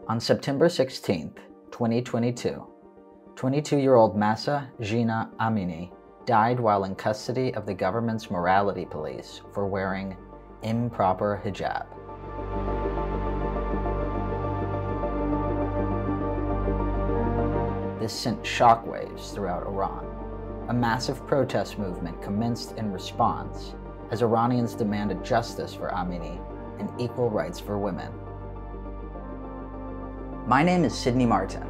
On September 16, 2022, 22-year-old Mahsa Jina Amini died while in custody of the government's morality police for wearing improper hijab. This sent shockwaves throughout Iran. A massive protest movement commenced in response as Iranians demanded justice for Amini and equal rights for women. My name is Sydney Martin,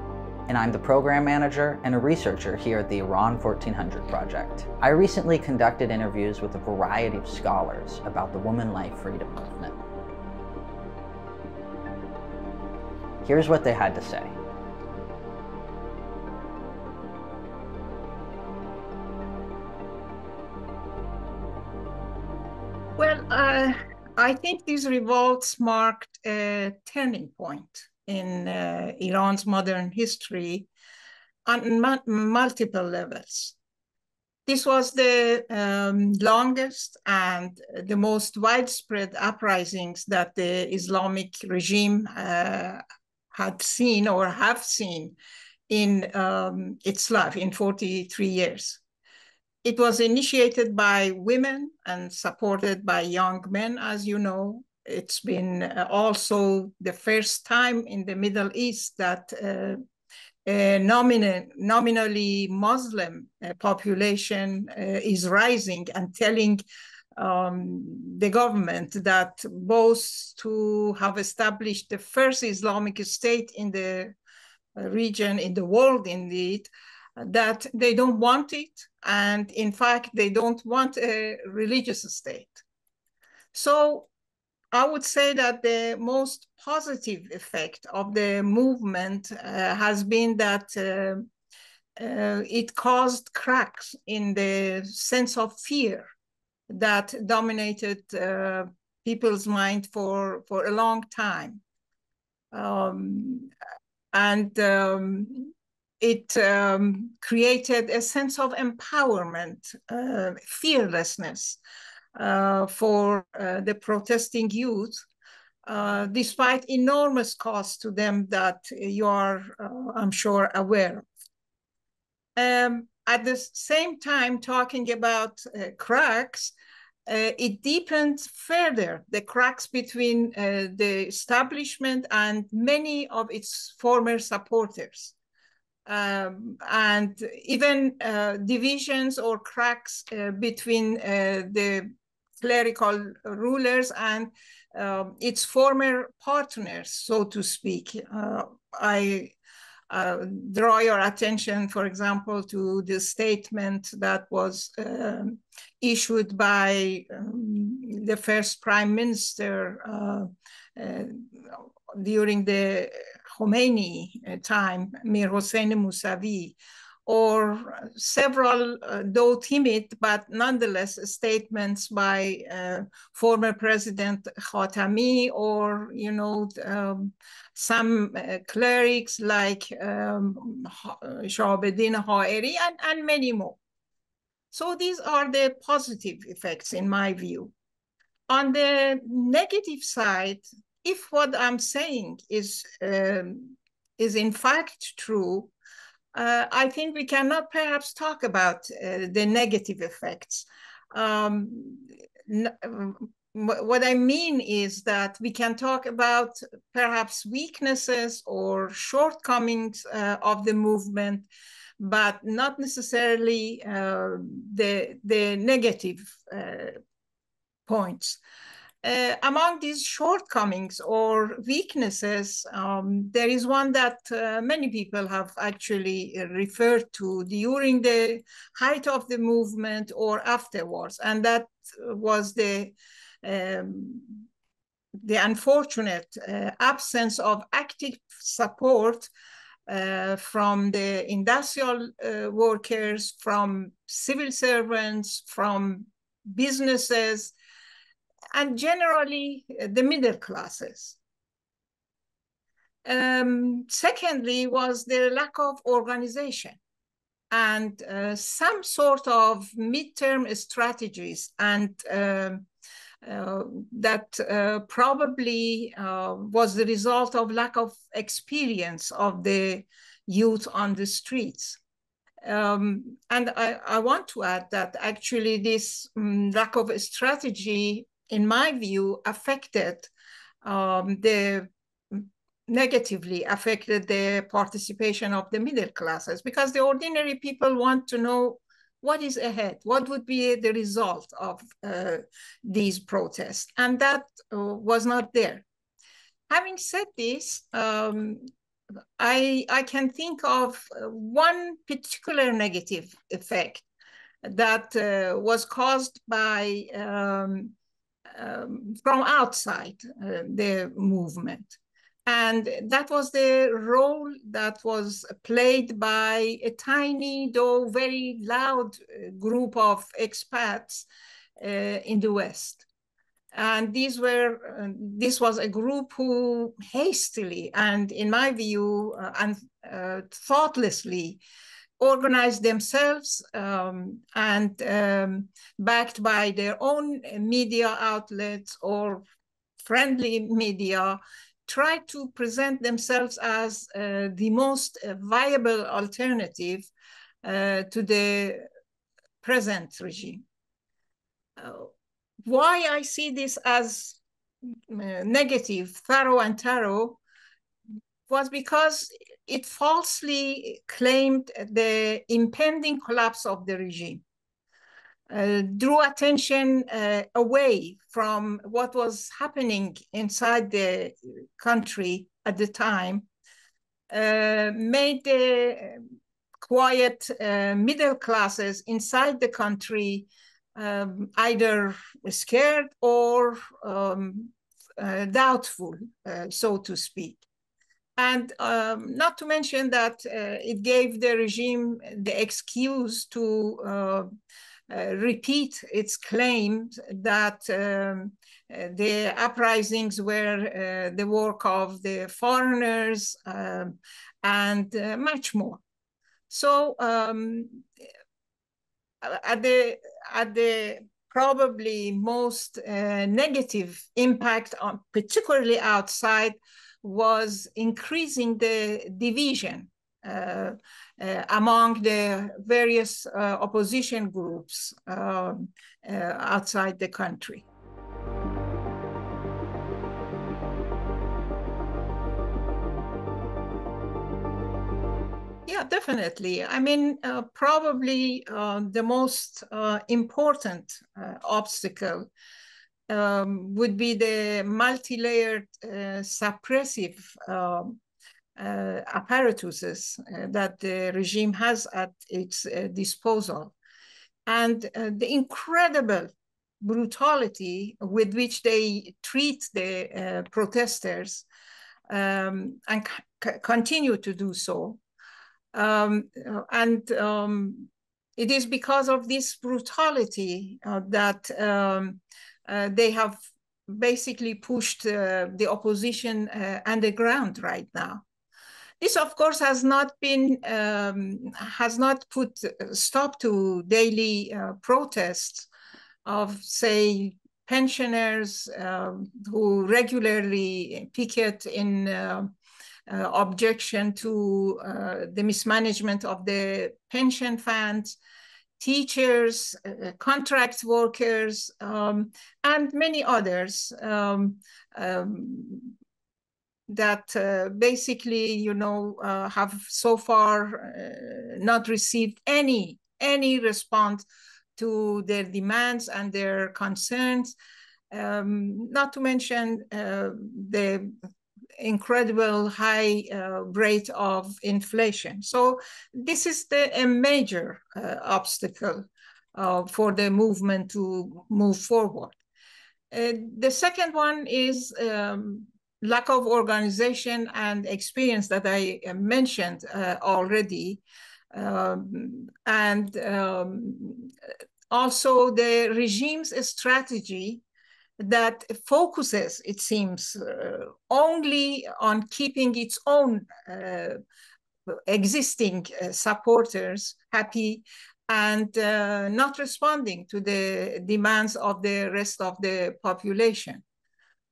and I'm the program manager and a researcher here at the Iran 1400 Project. I recently conducted interviews with a variety of scholars about the woman life freedom movement. Here's what they had to say. Well, I think these revolts marked a turning point in Iran's modern history on multiple levels. This was the longest and the most widespread uprisings that the Islamic regime had seen or have seen in its life in 43 years. It was initiated by women and supported by young men, as you know. It's been also the first time in the Middle East that a nominally Muslim population is rising and telling the government that both to have established the first Islamic state in the region, in the world indeed, that they don't want it. And in fact, they don't want a religious state. So I would say that the most positive effect of the movement has been that it caused cracks in the sense of fear that dominated people's mind for a long time. It created a sense of empowerment, fearlessness for the protesting youth, despite enormous costs to them that you are, I'm sure, aware of. At the same time, talking about cracks, it deepened further the cracks between the establishment and many of its former supporters. And even divisions or cracks between the clerical rulers and its former partners, so to speak. I draw your attention, for example, to the statement that was issued by the first prime minister during the Khomeini time, Mir Hossein Mousavi, or several, though timid, but nonetheless statements by former President Khatami, or, you know, some clerics like Shahabuddin Ha'iri and many more. So these are the positive effects in my view. On the negative side, if what I'm saying is in fact true, I think we cannot perhaps talk about the negative effects. What I mean is that we can talk about perhaps weaknesses or shortcomings of the movement, but not necessarily the negative points. Among these shortcomings or weaknesses, there is one that many people have actually referred to during the height of the movement or afterwards, and that was the unfortunate absence of active support from the industrial workers, from civil servants, from businesses, and generally the middle classes. Secondly was the lack of organization and some sort of midterm strategies and that probably was the result of lack of experience of the youth on the streets. And I want to add that actually this lack of a strategy, in my view, negatively affected the participation of the middle classes, because the ordinary people want to know what is ahead, what would be the result of these protests, and that was not there. Having said this, I can think of one particular negative effect that was caused by from outside the movement. And that was the role that was played by a tiny, though very loud group of expats in the West. And this was a group who hastily and, in my view, thoughtlessly organized themselves and backed by their own media outlets or friendly media, tried to present themselves as the most viable alternative to the present regime. Why I see this as negative, thorough and thorough, was because it falsely claimed the impending collapse of the regime, drew attention away from what was happening inside the country at the time, made the quiet middle classes inside the country either scared or doubtful, so to speak. And not to mention that it gave the regime the excuse to repeat its claims that the uprisings were the work of the foreigners and much more. So at the probably most negative impact on, particularly outside, was increasing the division among the various opposition groups outside the country. Yeah, definitely. I mean, probably the most important obstacle would be the multi-layered suppressive apparatuses that the regime has at its disposal. And the incredible brutality with which they treat the protesters and continue to do so. It is because of this brutality that they have basically pushed the opposition underground right now. This, of course, has not put stop to daily protests of, say, pensioners who regularly picket in objection to the mismanagement of the pension funds, teachers, contract workers, and many others that basically, you know, have so far not received any response to their demands and their concerns, not to mention the incredible high rate of inflation. So this is a major obstacle for the movement to move forward. The second one is lack of organization and experience that I mentioned already. Also the regime's strategy that focuses, it seems, only on keeping its own existing supporters happy and not responding to the demands of the rest of the population.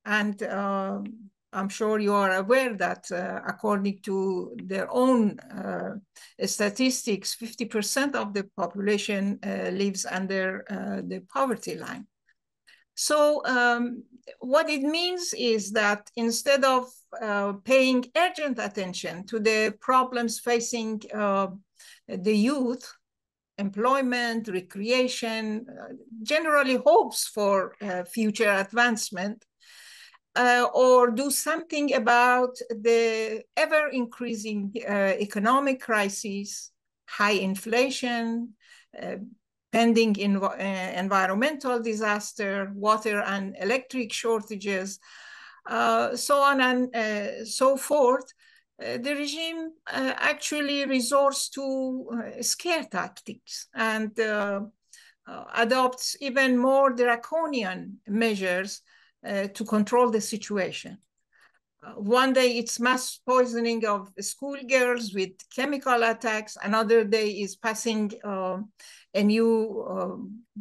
And I'm sure you are aware that according to their own statistics, 50% of the population lives under the poverty line. So what it means is that instead of paying urgent attention to the problems facing the youth, employment, recreation, generally hopes for future advancement, or do something about the ever-increasing economic crisis, high inflation, pending environmental disaster, water and electric shortages, so on and so forth, the regime actually resorts to scare tactics and adopts even more draconian measures to control the situation. One day it's mass poisoning of schoolgirls with chemical attacks. Another day is passing a new,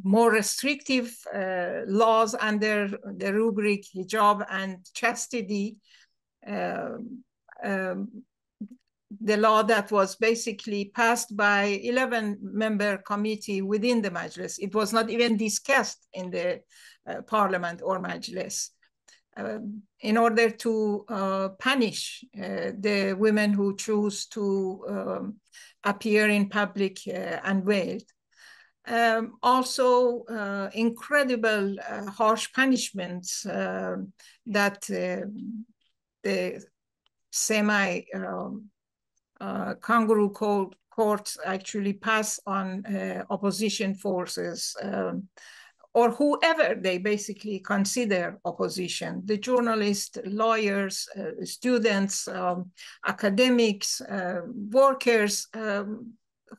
more restrictive laws under the rubric hijab and chastity. The law that was basically passed by 11-member committee within the Majlis. It was not even discussed in the parliament or Majlis, in order to punish the women who choose to appear in public unveiled. Also, incredible harsh punishments that the semi-kangaroo courts actually pass on opposition forces, or whoever they basically consider opposition, the journalists, lawyers, students, academics, workers,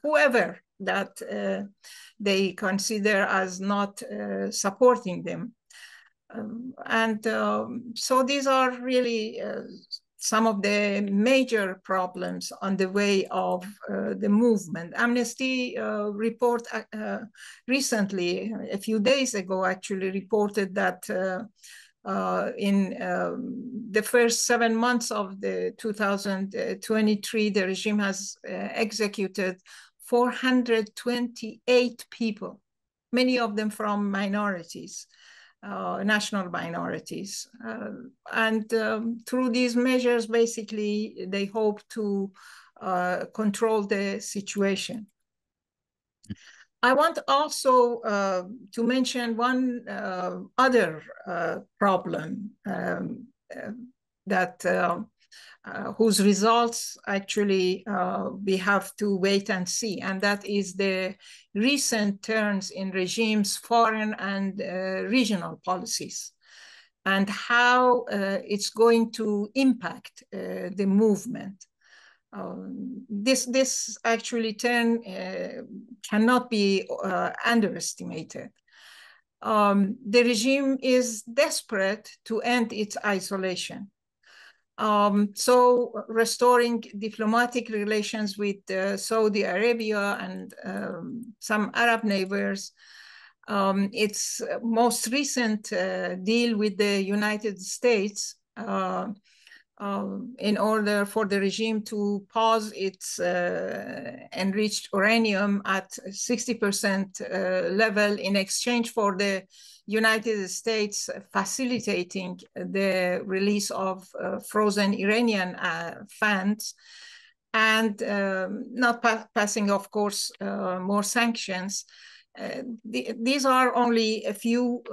whoever that they consider as not supporting them. So these are really some of the major problems on the way of the movement. Amnesty report recently, a few days ago, actually reported that in the first 7 months of the 2023, the regime has executed 428 people, many of them from minorities. National minorities. Through these measures, basically, they hope to control the situation. I want also to mention one other problem that whose results actually we have to wait and see, and that is the recent turns in regimes' foreign and regional policies, and how it's going to impact the movement. This actually turn cannot be underestimated. The regime is desperate to end its isolation. So restoring diplomatic relations with Saudi Arabia and some Arab neighbors, its most recent deal with the United States in order for the regime to pause its enriched uranium at 60% level in exchange for the United States facilitating the release of frozen Iranian funds, and not passing, of course, more sanctions. These are only a few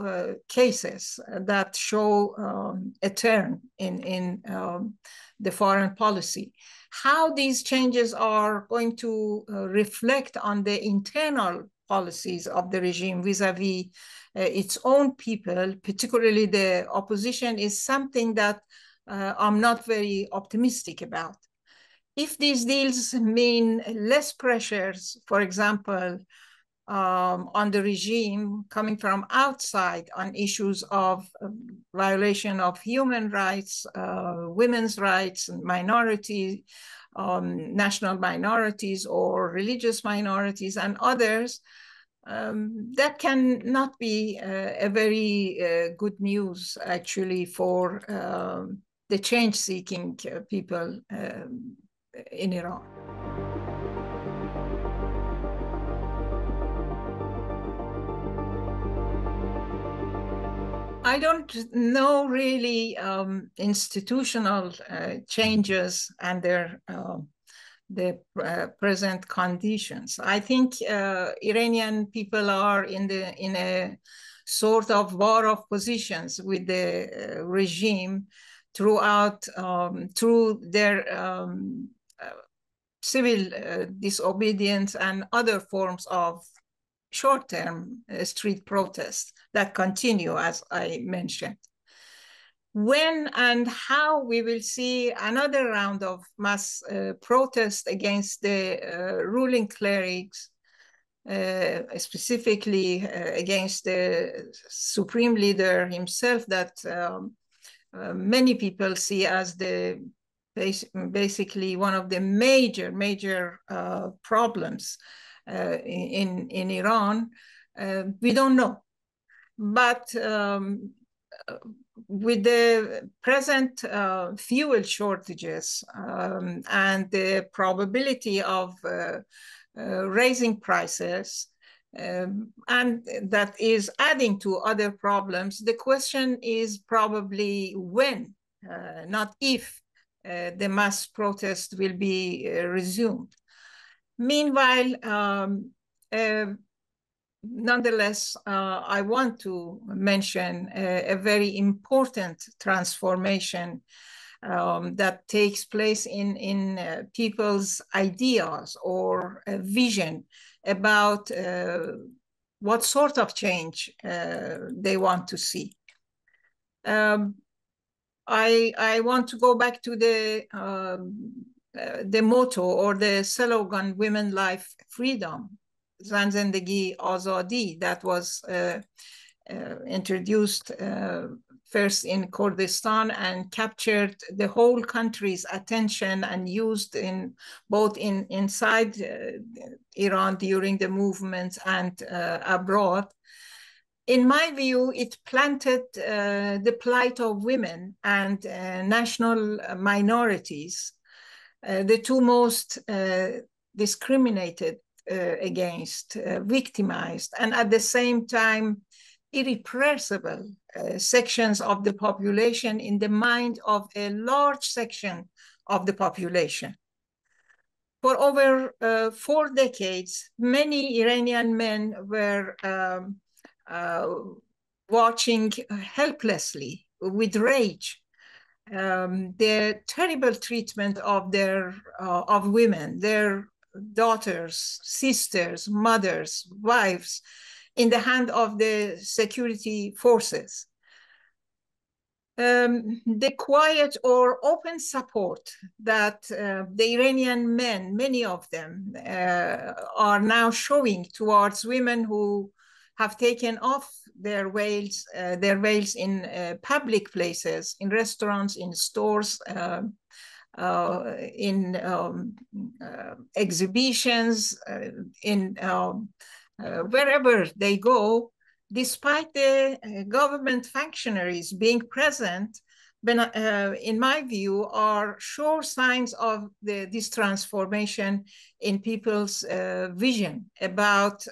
cases that show a turn in the foreign policy. How these changes are going to reflect on the internal policies of the regime vis-a-vis its own people, particularly the opposition, is something that I'm not very optimistic about. If these deals mean less pressures, for example, on the regime coming from outside on issues of violation of human rights, women's rights, minorities, national minorities or religious minorities and others, that can not be a very good news actually for the change-seeking people in Iran. I don't know really institutional changes and the present conditions. I think Iranian people are in a sort of war of positions with the regime throughout through their civil disobedience and other forms of short-term street protests that continue, as I mentioned. When and how we will see another round of mass protest against the ruling clerics, specifically against the supreme leader himself, that many people see as the basically one of the major problems in Iran, we don't know. But with the present fuel shortages and the probability of raising prices, and that is adding to other problems, the question is probably when, not if, the mass protest will be resumed. Meanwhile, nonetheless, I want to mention a very important transformation that takes place in people's ideas or a vision about what sort of change they want to see. I want to go back to the motto or the slogan, Women, Life, Freedom, Zan Zendegi Azadi, that was introduced first in Kurdistan and captured the whole country's attention and used in both inside Iran during the movement and abroad. In my view, it planted the plight of women and national minorities, the two most discriminated against, victimized, and at the same time, irrepressible sections of the population in the mind of a large section of the population. For over 4 decades, many Iranian men were watching helplessly, with rage, the terrible treatment of of women, their daughters, sisters, mothers, wives, in the hand of the security forces. The quiet or open support that the Iranian men, many of them, are now showing towards women who have taken off their veils in public places, in restaurants, in stores, in exhibitions, in wherever they go, despite the government functionaries being present, in my view, are sure signs of this transformation in people's vision about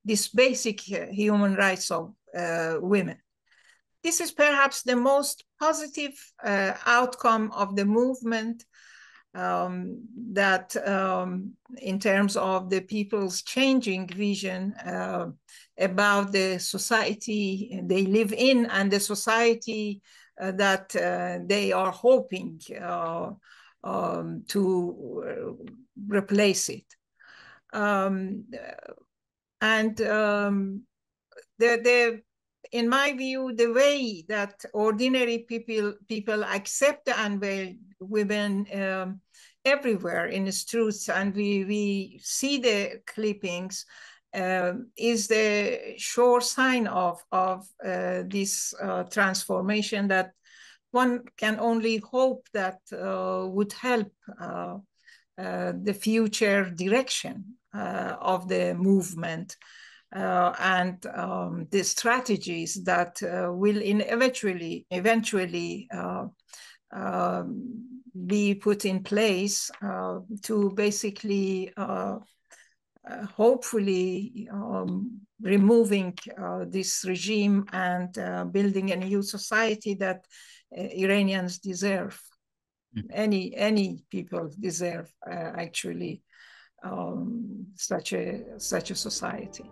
this basic human rights of women. This is perhaps the most positive outcome of the movement, that in terms of the people's changing vision about the society they live in and the society that they are hoping to replace it. In my view, the way that ordinary people accept the unveiled women everywhere in the streets, and we see the clippings, is the sure sign of this transformation that one can only hope that would help the future direction of the movement and the strategies that will eventually be put in place to basically hopefully removing this regime and building a new society that Iranians deserve. Any people deserve actually such a society.